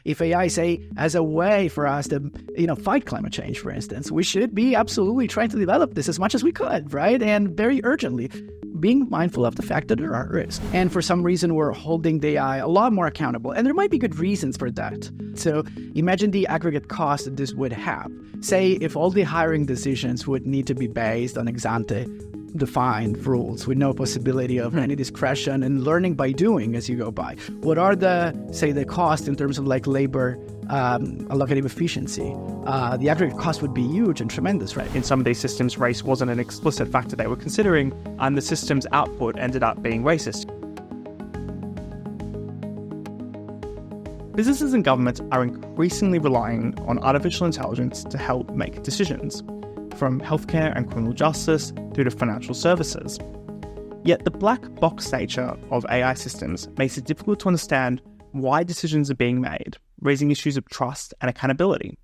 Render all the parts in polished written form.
if AI, say, as a way for us to, fight climate change, for instance, we should be absolutely trying to develop this as much as we could, right? And very urgently, being mindful of the fact that there are risks. And for some reason, we're holding the AI a lot more accountable. And there might be good reasons for that. So imagine the aggregate cost that this would have. Say, if all the hiring decisions would need to be based on ex-ante defined rules with no possibility of any discretion and learning by doing as you go by. What are the cost in terms of labor allocative efficiency? The aggregate cost would be huge and tremendous, right? In some of these systems, race wasn't an explicit factor they were considering, and the system's output ended up being racist. Businesses and governments are increasingly relying on artificial intelligence to help make decisions, from healthcare and criminal justice through to financial services. Yet the black box nature of AI systems makes it difficult to understand why decisions are being made, raising issues of trust and accountability.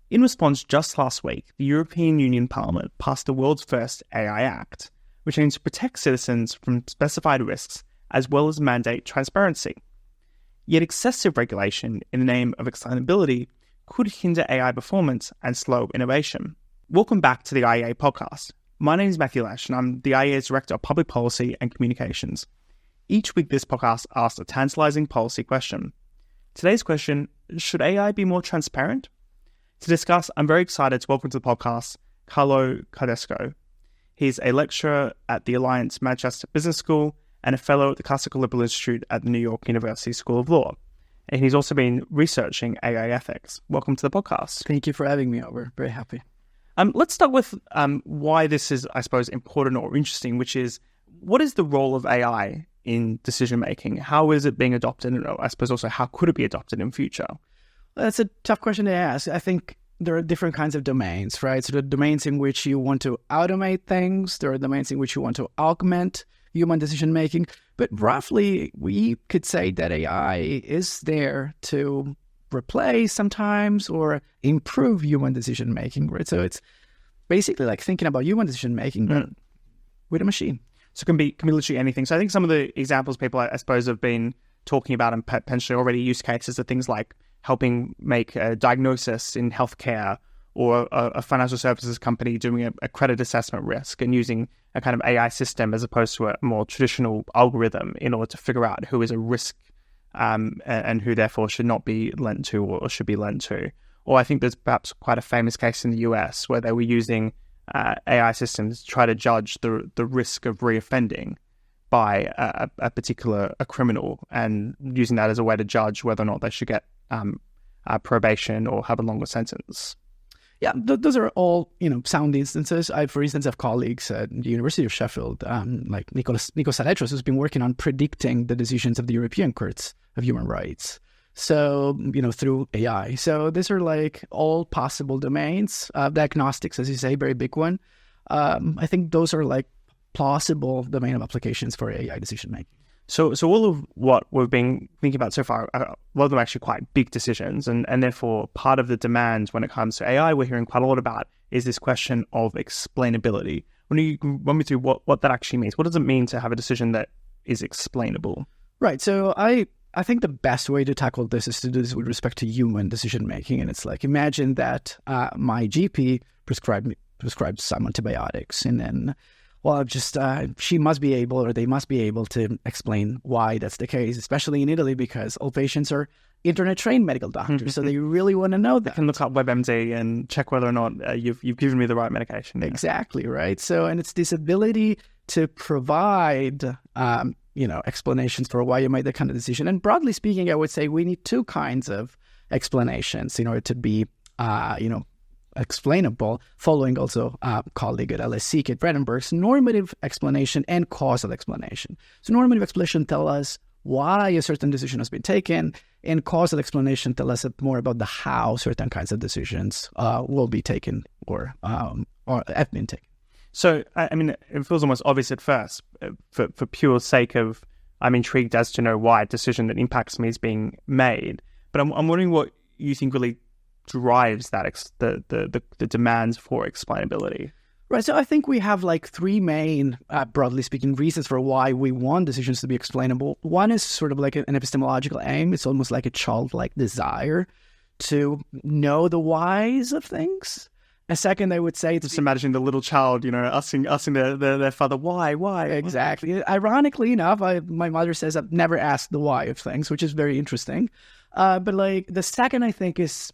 In response, just last week, the European Union Parliament passed the world's first AI Act, which aims to protect citizens from specified risks as well as mandate transparency. Yet excessive regulation in the name of explainability could hinder AI performance and slow innovation. Welcome back to the IEA podcast. My name is Matthew Lesh, and I'm the IEA's Director of Public Policy and Communications. Each week, this podcast asks a tantalising policy question. Today's question, should AI be more transparent? To discuss, I'm very excited to welcome to the podcast Carlo Cordasco. He's a lecturer at the Alliance Manchester Business School and a fellow at the Classical Liberal Institute at the New York University School of Law. And he's also been researching AI ethics. Welcome to the podcast. Thank you for having me over. Very happy. Let's start with why this is, I suppose, important or interesting, which is, what is the role of AI in decision-making? How is it being adopted? And I suppose also, how could it be adopted in future? That's a tough question to ask. I think there are different kinds of domains, right? So the domains in which you want to automate things, there are domains in which you want to augment human decision-making. But roughly, we could say that AI is there to replace sometimes or improve human decision-making, right? So it's basically like thinking about human decision-making with a machine. So it can be literally anything. So I think some of the examples people, I suppose, have been talking about and potentially already use cases are things like helping make a diagnosis in healthcare, or a financial services company doing a credit assessment risk and using a kind of AI system as opposed to a more traditional algorithm in order to figure out who is a risk and who therefore should not be lent to or should be lent to. Or I think there's perhaps quite a famous case in the US where they were using AI systems to try to judge the risk of reoffending by a particular criminal, and using that as a way to judge whether or not they should get probation or have a longer sentence. Yeah, those are all sound instances. I, for instance, have colleagues at the University of Sheffield, like Nikos Saletros, who's been working on predicting the decisions of the European Courts of Human Rights. So, through AI. So these are like all possible domains. Diagnostics, as you say, very big one. I think those are like plausible domain of applications for AI decision making. So all of what we've been thinking about so far, a lot of them are actually quite big decisions, and therefore part of the demand when it comes to AI we're hearing quite a lot about is this question of explainability. When you run me through what that actually means, what does it mean to have a decision that is explainable? Right. So I think the best way to tackle this is to do this with respect to human decision making, and it's like, imagine that my GP prescribed some antibiotics, and then she must be able, or they must be able to explain why that's the case, especially in Italy, because all patients are internet-trained medical doctors, so they really want to know that. They can look up WebMD and check whether or not you've given me the right medication. Yeah. Exactly, right? So, and it's this ability to provide, explanations for why you made that kind of decision. And broadly speaking, I would say we need two kinds of explanations in order to be, explainable, following also a colleague at LSE, Kate Bredenberg's normative explanation and causal explanation. So normative explanation tell us why a certain decision has been taken, and causal explanation tell us more about the how certain kinds of decisions will be taken or have been taken. So, I mean, it feels almost obvious at first. For pure sake of, I'm intrigued as to know why a decision that impacts me is being made. But I'm wondering what you think really drives that the demands for explainability. Right. So I think we have like three main, broadly speaking, reasons for why we want decisions to be explainable. One is sort of like an epistemological aim. It's almost like a childlike desire to know the whys of things. A second, I would say, just imagine the little child, asking their father, why? Exactly. Ironically enough, my mother says I've never asked the why of things, which is very interesting. But like the second, I think, is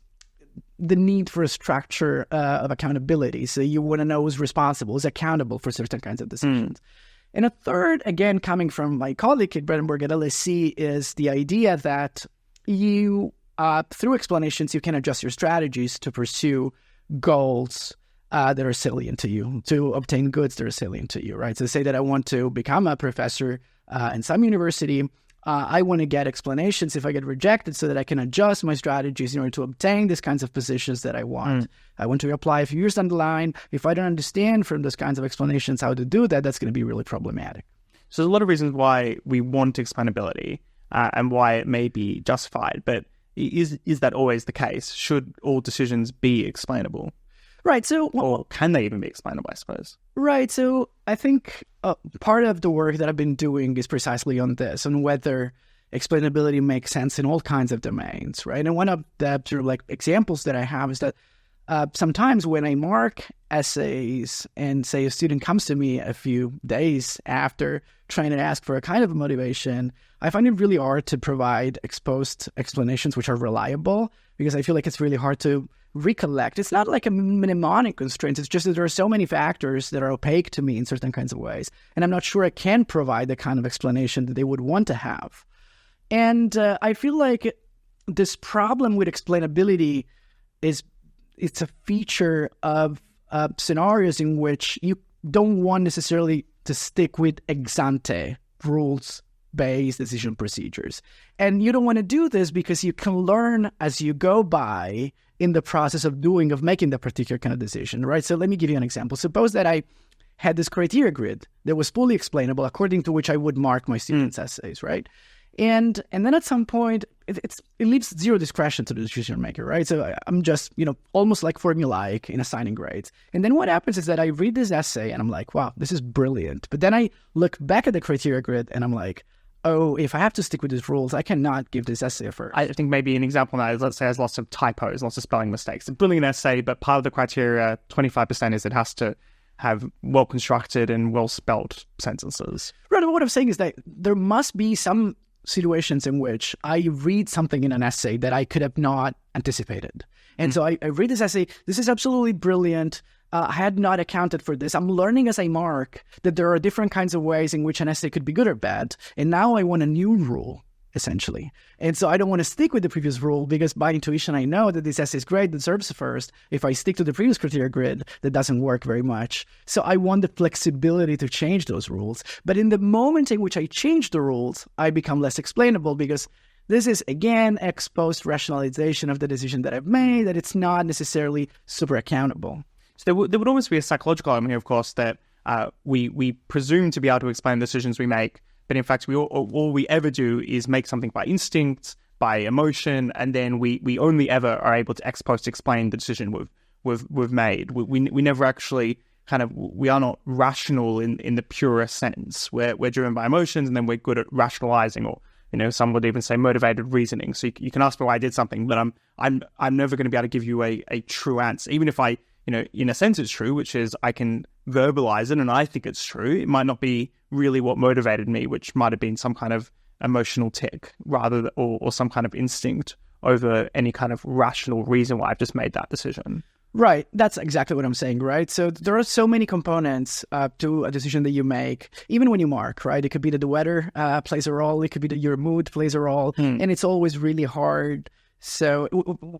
the need for a structure of accountability. So you want to know who's responsible, who's accountable for certain kinds of decisions. And a third, again, coming from my colleague at Brandenburg at LSE, is the idea that you, through explanations, you can adjust your strategies to pursue goals that are salient to you, to obtain goods that are salient to you, right? So say that I want to become a professor in some university. I want to get explanations if I get rejected so that I can adjust my strategies in order to obtain these kinds of positions that I want. I want to apply a few years down the line. If I don't understand from those kinds of explanations how to do that, that's going to be really problematic. So there's a lot of reasons why we want explainability and why it may be justified, but is that always the case? Should all decisions be explainable? Right. So, or can they even be explainable, I suppose? Right. So I think part of the work that I've been doing is precisely on this, on whether explainability makes sense in all kinds of domains, right? And one of the sort of like examples that I have is that sometimes when I mark essays and say a student comes to me a few days after trying to ask for a kind of motivation, I find it really hard to provide exposed explanations which are reliable, because I feel like it's really hard to recollect. It's not like a mnemonic constraint. It's just that there are so many factors that are opaque to me in certain kinds of ways. And I'm not sure I can provide the kind of explanation that they would want to have. And I feel like this problem with explainability it's a feature of scenarios in which you don't want necessarily to stick with ex ante rules-based decision procedures. And you don't want to do this because you can learn as you go by in the process of making that particular kind of decision, right? So let me give you an example. Suppose that I had this criteria grid that was fully explainable, according to which I would mark my students' essays, right? And then at some point, it leaves zero discretion to the decision maker, right? So I'm just, almost like formulaic in assigning grades. And then what happens is that I read this essay and I'm like, wow, this is brilliant. But then I look back at the criteria grid and I'm like, oh, if I have to stick with these rules, I cannot give this essay a first. I think maybe an example now is, let's say, it has lots of typos, lots of spelling mistakes. It's a brilliant essay, but part of the criteria, 25%, is it has to have well-constructed and well-spelt sentences. Right, what I'm saying is that there must be some situations in which I read something in an essay that I could have not anticipated. And so I read this essay, this is absolutely brilliant. I had not accounted for this. I'm learning as I mark that there are different kinds of ways in which an essay could be good or bad. And now I want a new rule, essentially. And so I don't want to stick with the previous rule because by intuition, I know that this essay is great, deserves a first. If I stick to the previous criteria grid, that doesn't work very much. So I want the flexibility to change those rules. But in the moment in which I change the rules, I become less explainable because this is, again, ex post rationalization of the decision that I've made, that it's not necessarily super accountable. So there would almost be a psychological element here, of course, that we presume to be able to explain the decisions we make, but in fact, all we ever do is make something by instinct, by emotion, and then we only ever are able to ex post explain the decision we've made. We never actually we are not rational in the purest sense. We're driven by emotions, and then we're good at rationalizing, or some would even say motivated reasoning. So you can ask me why I did something, but I'm never going to be able to give you a true answer, even if I. In a sense it's true, which is I can verbalize it and I think it's true. It might not be really what motivated me, which might have been some kind of emotional tick or some kind of instinct over any kind of rational reason why I've just made that decision. Right. That's exactly what I'm saying, right? So there are so many components to a decision that you make, even when you mark, right? It could be that the weather plays a role. It could be that your mood plays a role. And it's always really hard. So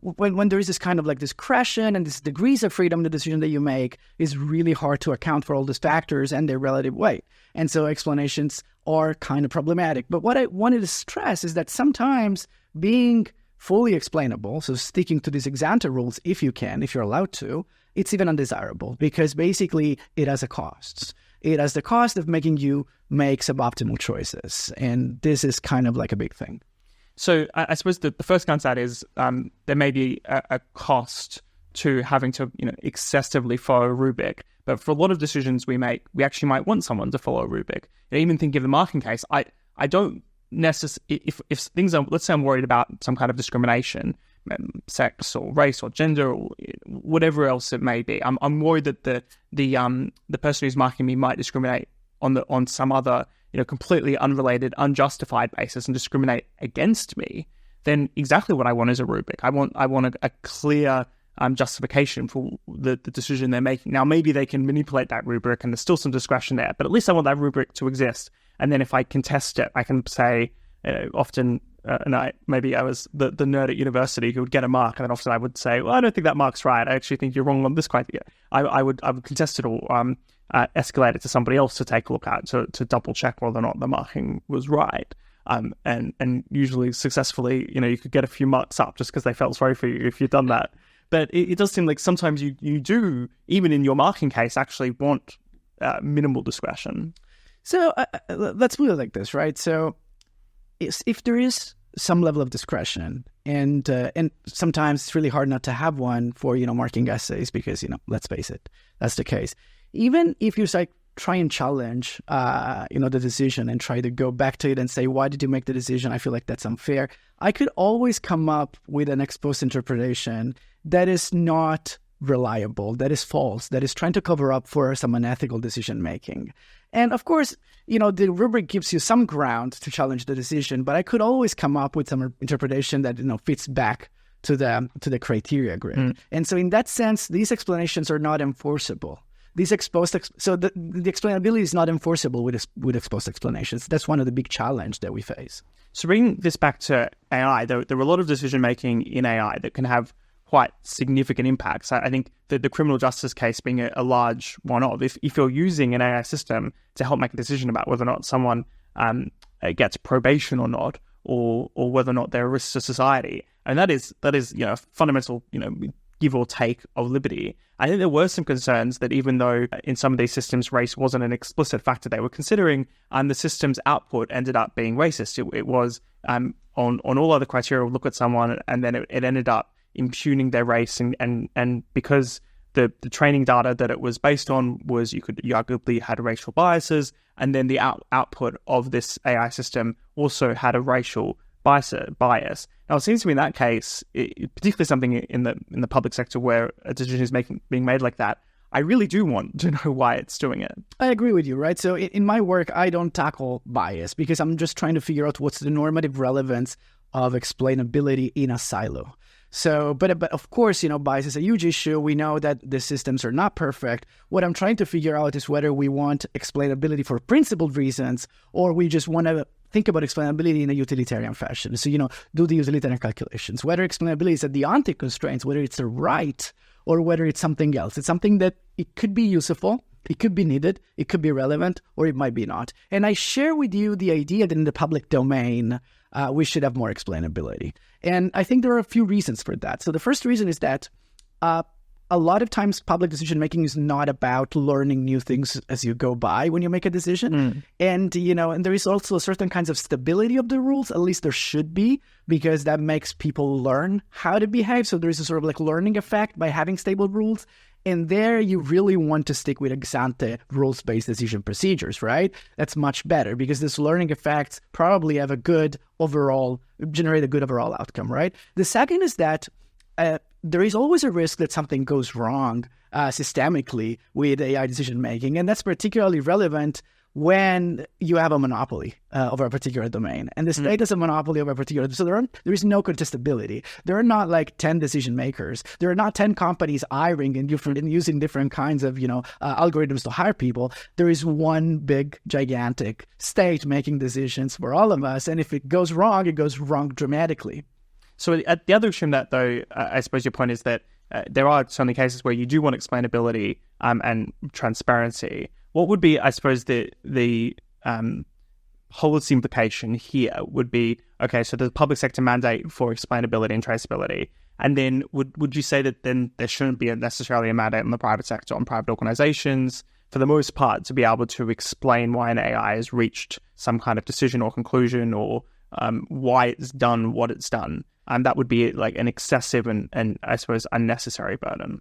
when there is this kind of like discretion and these degrees of freedom, the decision that you make is really hard to account for all these factors and their relative weight. And so explanations are kind of problematic. But what I wanted to stress is that sometimes being fully explainable, so sticking to these ex ante rules if you can, if you're allowed to, it's even undesirable because basically it has a cost. It has the cost of making you make suboptimal choices. And this is kind of like a big thing. So I suppose the first answer is there may be a cost to having to excessively follow a rubric, But for a lot of decisions we make, we actually might want someone to follow a rubric. And even think of the marking case, I don't necessarily, if things are, let's say I'm worried about some kind of discrimination, sex or race or gender or whatever else it may be. I'm worried that the person who's marking me might discriminate on some other, completely unrelated, unjustified basis and discriminate against me. Then exactly what I want is a rubric. I want a clear justification for the decision they're making. Now, maybe they can manipulate that rubric and there's still some discretion there, but at least I want that rubric to exist. And then if I contest it, I can say, often, and I was the nerd at university who would get a mark, and then often I would say, well, I don't think that mark's right. I actually think you're wrong on this criteria. I would contest it or escalate it to somebody else to take a look at, to double check whether or not the marking was right. And usually successfully, you could get a few marks up just because they felt sorry for you if you've done that. But it does seem like sometimes you do, even in your marking case, actually want minimal discretion. So let's put it like this, right? So if there is some level of discretion, and sometimes it's really hard not to have one for, marking essays because, let's face it, that's the case. Even if you try and challenge, the decision and try to go back to it and say, why did you make the decision? I feel like that's unfair. I could always come up with an ex post interpretation that is not reliable, that is false, that is trying to cover up for some unethical decision making. And of course, the rubric gives you some ground to challenge the decision, but I could always come up with some interpretation that, fits back to the criteria grid. And so in that sense, these explanations are not enforceable. These so the explainability is not enforceable with exposed explanations. That's one of the big challenges that we face. So bringing this back to AI, there are a lot of decision making in AI that can have quite significant impacts. I think the criminal justice case being a large one of, if you're using an AI system to help make a decision about whether or not someone gets probation or not, or whether or not they're a risk to society, and that is fundamental, give or take of liberty. I think there were some concerns that even though in some of these systems race wasn't an explicit factor they were considering, the system's output ended up being racist. It was on all other criteria, look at someone, and then it ended up impugning their race, and because the training data that it was based on was you arguably had racial biases, and then the output of this AI system also had a racial bias. Now, it seems to me in that case, particularly something in the public sector where a decision is being made like that, I really do want to know why it's doing it. I agree with you, right? So in my work, I don't tackle bias because I'm just trying to figure out what's the normative relevance of explainability in a silo. So, but of course, bias is a huge issue. We know that the systems are not perfect. What I'm trying to figure out is whether we want explainability for principled reasons, or we just want to think about explainability in a utilitarian fashion. So, do the utilitarian calculations, whether explainability is at the ontic constraints, whether it's the right, or whether it's something else. It's something that it could be useful, it could be needed, it could be relevant, or it might be not. And I share with you the idea that in the public domain, we should have more explainability. And I think there are a few reasons for that. So the first reason is that a lot of times public decision-making is not about learning new things as you go by when you make a decision. And, and there is also certain kinds of stability of the rules, at least there should be, because that makes people learn how to behave. So there is a sort of learning effect by having stable rules. And there you really want to stick with ex-ante rules-based decision procedures, right? That's much better because these learning effects probably have generate a good overall outcome, right? The second is that there is always a risk that something goes wrong systemically with AI decision-making, and that's particularly relevant when you have a monopoly over a particular domain. And the state has a monopoly over a particular... So there is no contestability. There are not 10 decision makers. There are not 10 companies hiring and using different kinds of, algorithms to hire people. There is one big, gigantic state making decisions for all of us. And if it goes wrong, it goes wrong dramatically. So at the other extreme that, though, I suppose your point is that there are certainly cases where you do want explainability and transparency. What would be, I suppose, the policy implication here would be, okay, so the public sector mandate for explainability and traceability, and then would you say that then there shouldn't be necessarily a mandate in the private sector on private organizations, for the most part, to be able to explain why an AI has reached some kind of decision or conclusion, or why it's done what it's done? That would be an excessive and I suppose unnecessary burden.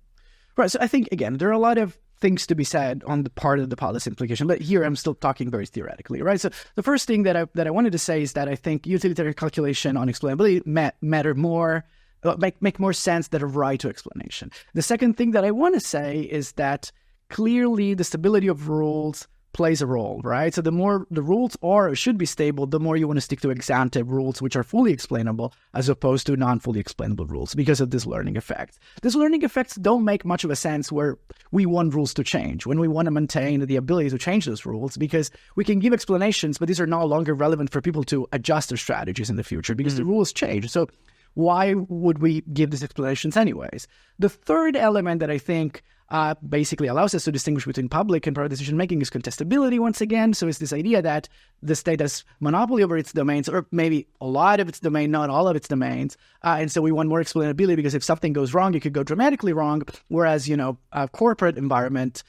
Right. So I think, again, there are a lot of things to be said on the part of the policy implication, but here I'm still talking very theoretically, right? So the first thing that I wanted to say is that I think utilitarian calculation on explainability matter more, make more sense than a right to explanation. The second thing that I want to say is that clearly the stability of rules plays a role, right? So the more the rules are or should be stable, the more you want to stick to ex ante rules which are fully explainable as opposed to non-fully explainable rules because of this learning effect. These learning effects don't make much of a sense where we want rules to change, when we want to maintain the ability to change those rules, because we can give explanations, but these are no longer relevant for people to adjust their strategies in the future because the rules change. So why would we give these explanations anyways? The third element that I think basically allows us to distinguish between public and private decision-making is contestability once again. So it's this idea that the state has monopoly over its domains, or maybe a lot of its domain, not all of its domains. And so we want more explainability because if something goes wrong, it could go dramatically wrong. Whereas, a corporate environment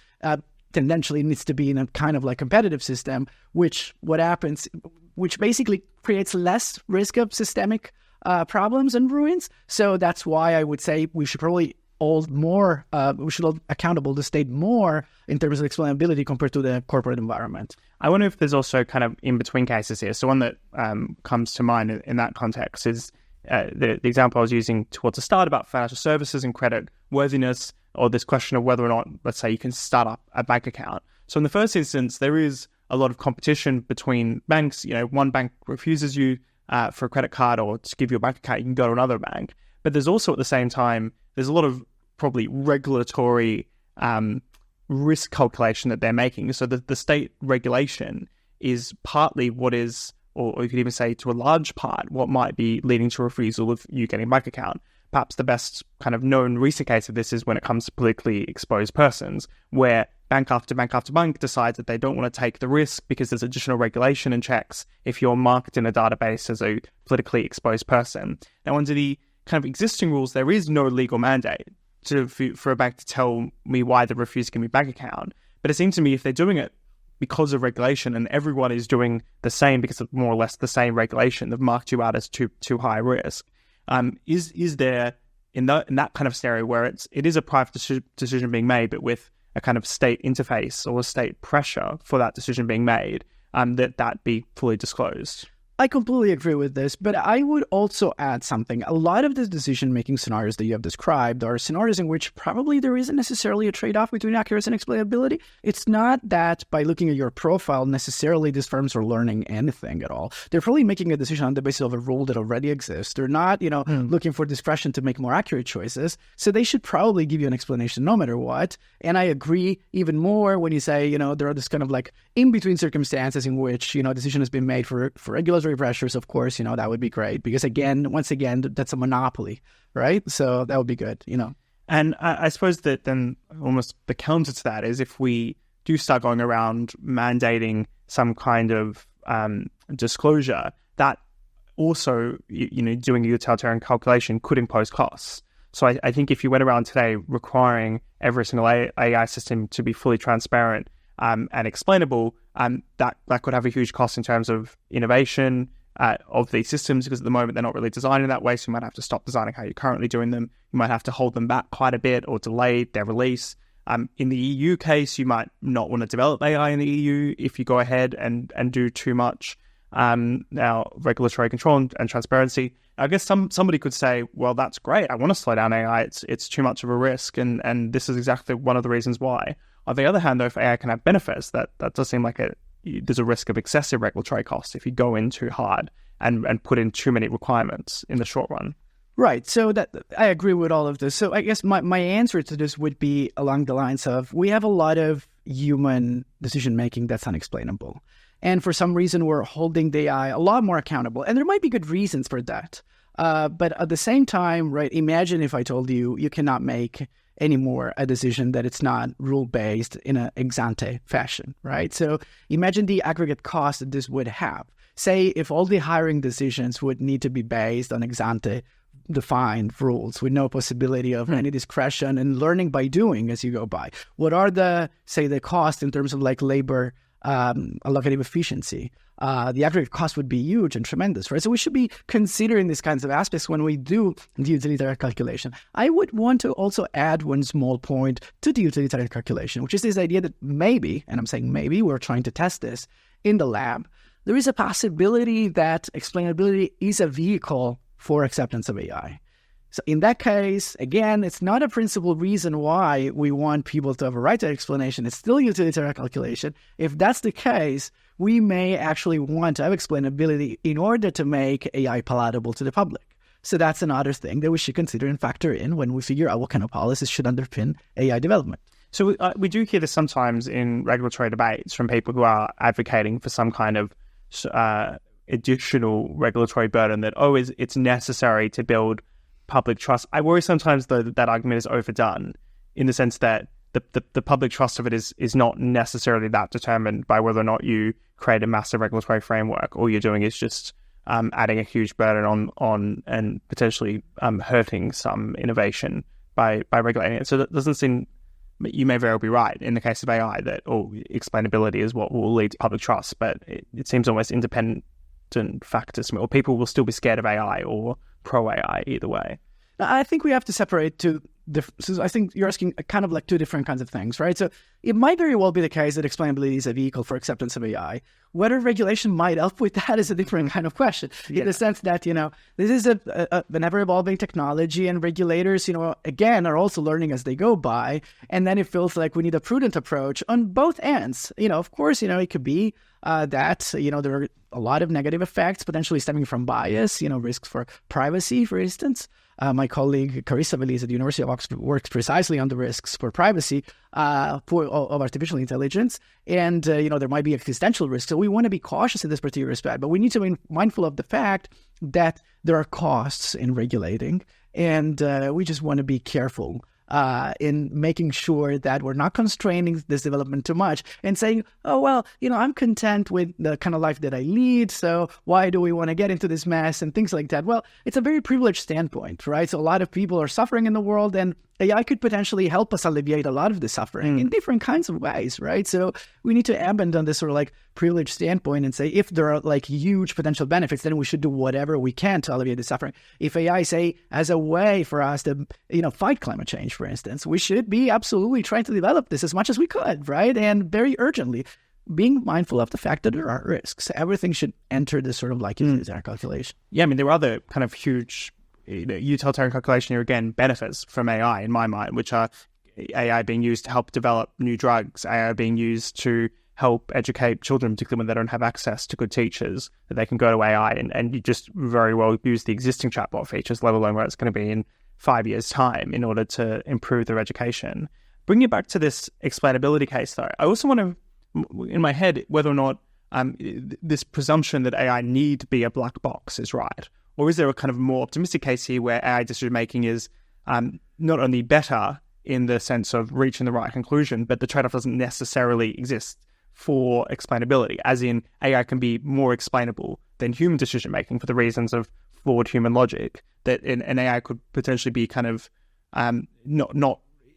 tendentially needs to be in a kind of like competitive system, which basically creates less risk of systemic problems and ruins. So that's why I would say we should probably hold accountable the state more in terms of explainability compared to the corporate environment. I wonder if there's also kind of in-between cases here. So one that comes to mind in that context is the example I was using towards the start about financial services and credit worthiness, or this question of whether or not, let's say, you can start up a bank account. So in the first instance, there is a lot of competition between banks. One bank refuses you for a credit card or to give you a bank account, you can go to another bank. But there's also at the same time, there's a lot of probably regulatory risk calculation that they're making. So the state regulation is partly what is, or you could even say to a large part, what might be leading to refusal of you getting a bank account. Perhaps the best kind of known recent case of this is when it comes to politically exposed persons, where bank after bank after bank decides that they don't want to take the risk because there's additional regulation and checks if you're marked in a database as a politically exposed person. Now, under the kind of existing rules, there is no legal mandate for a bank to tell me why they refuse to give me a bank account. But it seems to me if they're doing it because of regulation and everyone is doing the same because of more or less the same regulation, they've marked you out as too high risk. Is there in that kind of scenario where it is a private decision being made, but with a kind of state interface or a state pressure for that decision being made, that be fully disclosed? I completely agree with this, but I would also add something. A lot of the decision-making scenarios that you have described are scenarios in which probably there isn't necessarily a trade-off between accuracy and explainability. It's not that by looking at your profile, necessarily these firms are learning anything at all. They're probably making a decision on the basis of a rule that already exists. They're not, looking for discretion to make more accurate choices. So they should probably give you an explanation no matter what. And I agree even more when you say, there are this kind of like in-between circumstances in which, decision has been made for regulatory pressures, of course, that would be great because once again, that's a monopoly, right? So that would be good, And I suppose that then almost the counter to that is if we do start going around mandating some kind of disclosure, that also, doing a utilitarian calculation could impose costs. So I think if you went around today requiring every single AI system to be fully transparent and explainable, that could have a huge cost in terms of innovation of these systems, because at the moment they're not really designed in that way. So you might have to stop designing how you're currently doing them. You might have to hold them back quite a bit or delay their release. In the EU case, you might not want to develop AI in the EU if you go ahead and do too much now regulatory control and transparency. I guess somebody could say, well, that's great. I want to slow down AI. It's too much of a risk. And this is exactly one of the reasons why. On the other hand, though, if AI can have benefits, that does seem like there's a risk of excessive regulatory costs if you go in too hard and put in too many requirements in the short run. Right. So that I agree with all of this. So I guess my answer to this would be along the lines of we have a lot of human decision-making that's unexplainable. And for some reason, we're holding the AI a lot more accountable. And there might be good reasons for that. But at the same time, right, imagine if I told you cannot make anymore a decision that it's not rule-based in an ex-ante fashion, right? So imagine the aggregate cost that this would have. Say if all the hiring decisions would need to be based on ex-ante defined rules with no possibility of any discretion and learning by doing as you go by. What are the costs in terms of like labor allocative efficiency. The aggregate cost would be huge and tremendous, right? So we should be considering these kinds of aspects when we do the utilitarian calculation. I would want to also add one small point to the utilitarian calculation, which is this idea that maybe, and I'm saying maybe, we're trying to test this in the lab, there is a possibility that explainability is a vehicle for acceptance of AI. So in that case, again, it's not a principal reason why we want people to have a right to explanation. It's still utilitarian calculation. If that's the case, we may actually want to have explainability in order to make AI palatable to the public. So that's another thing that we should consider and factor in when we figure out what kind of policies should underpin AI development. So we do hear this sometimes in regulatory debates from people who are advocating for some kind of additional regulatory burden that, it's necessary to build public trust. I worry sometimes, though, that argument is overdone in the sense that the public trust of it is not necessarily that determined by whether or not you create a massive regulatory framework. All you're doing is just adding a huge burden on and potentially hurting some innovation by regulating it. So that doesn't seem, you may very well be right in the case of AI that explainability is what will lead to public trust, but it seems almost independent factors, or people will still be scared of AI or pro-AI either way. I think we have to separate two. So I think you're asking kind of like two different kinds of things, right? So it might very well be the case that explainability is a vehicle for acceptance of AI. Whether regulation might help with that is a different kind of question, in the sense that, this is an ever-evolving technology, and regulators, again, are also learning as they go by. And then it feels like we need a prudent approach on both ends. Of course, it could be that, there are a lot of negative effects potentially stemming from bias, risks for privacy, for instance. My colleague Carissa Veliz at the University of Oxford works precisely on the risks for privacy of artificial intelligence. And, there might be existential risks. So we want to be cautious in this particular respect. But we need to be mindful of the fact that there are costs in regulating. And we just want to be careful in making sure that we're not constraining this development too much and saying, I'm content with the kind of life that I lead, so why do we want to get into this mess and things like that? Well, it's a very privileged standpoint, right? So a lot of people are suffering in the world, and AI could potentially help us alleviate a lot of the suffering in different kinds of ways, right? So we need to abandon this sort of like privileged standpoint and say, if there are like huge potential benefits, then we should do whatever we can to alleviate the suffering. If AI, say, as a way for us to, fight climate change, for instance, we should be absolutely trying to develop this as much as we could, right? And very urgently, being mindful of the fact that there are risks. Everything should enter this sort of like utilitarian calculation. Yeah, I mean, there are other kind of huge utilitarian calculation here, again, benefits from AI in my mind, which are AI being used to help develop new drugs, AI being used to help educate children, particularly when they don't have access to good teachers, that they can go to AI and you just very well use the existing chatbot features, let alone where it's going to be in 5 years' time in order to improve their education. Bringing it back to this explainability case, though, I also want to, in my head, whether or not this presumption that AI need be a black box is right. Or is there a kind of more optimistic case here where AI decision-making is not only better in the sense of reaching the right conclusion, but the trade-off doesn't necessarily exist for explainability, as in AI can be more explainable than human decision-making for the reasons of flawed human logic, that an AI could potentially be kind of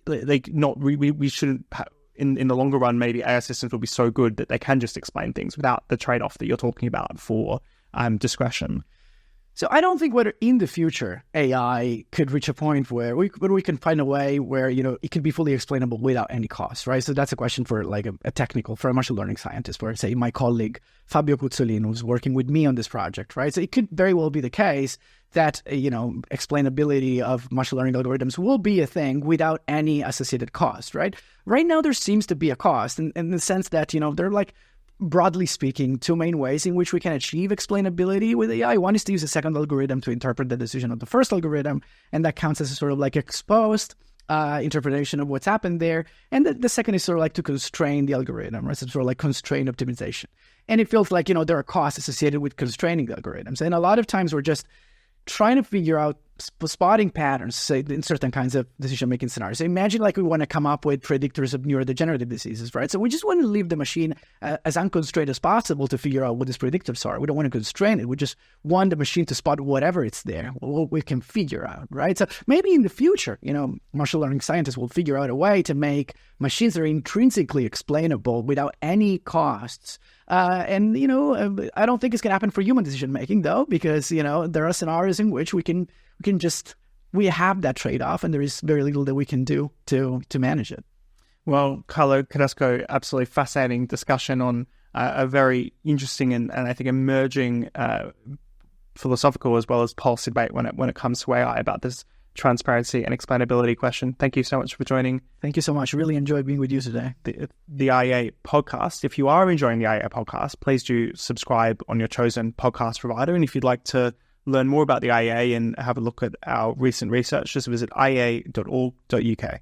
we shouldn't, in the longer run, maybe AI systems will be so good that they can just explain things without the trade-off that you're talking about for discretion. So I don't think whether in the future AI could reach a point where we can find a way where, it can be fully explainable without any cost, right? So that's a question for like for a machine learning scientist, where say my colleague Fabio Cuzzolino was working with me on this project, right? So it could very well be the case that, explainability of machine learning algorithms will be a thing without any associated cost, right? Right now, there seems to be a cost in the sense that, they're like, broadly speaking, two main ways in which we can achieve explainability with AI. One is to use a second algorithm to interpret the decision of the first algorithm, and that counts as a sort of like exposed interpretation of what's happened there. And the second is sort of like to constrain the algorithm, right? So sort of like constrained optimization. And it feels like, there are costs associated with constraining the algorithms. And a lot of times we're just trying to figure out spotting patterns, say, in certain kinds of decision-making scenarios. So imagine like we want to come up with predictors of neurodegenerative diseases, right? So we just want to leave the machine as unconstrained as possible to figure out what these predictors are. We don't want to constrain it. We just want the machine to spot whatever it's there, what we can figure out, right? So maybe in the future, machine learning scientists will figure out a way to make machines that are intrinsically explainable without any costs. I don't think it's going to happen for human decision-making, though, because, there are scenarios in which we have that trade-off, and there is very little that we can do to manage it. Well, Carlo Cordasco, absolutely fascinating discussion on a very interesting and I think emerging philosophical as well as policy debate when it comes to AI about this transparency and explainability question. Thank you so much for joining. Thank you so much. Really enjoyed being with you today. The IEA podcast. If you are enjoying the IEA podcast, please do subscribe on your chosen podcast provider. And if you'd like to learn more about the IEA and have a look at our recent research, just visit iea.org.uk.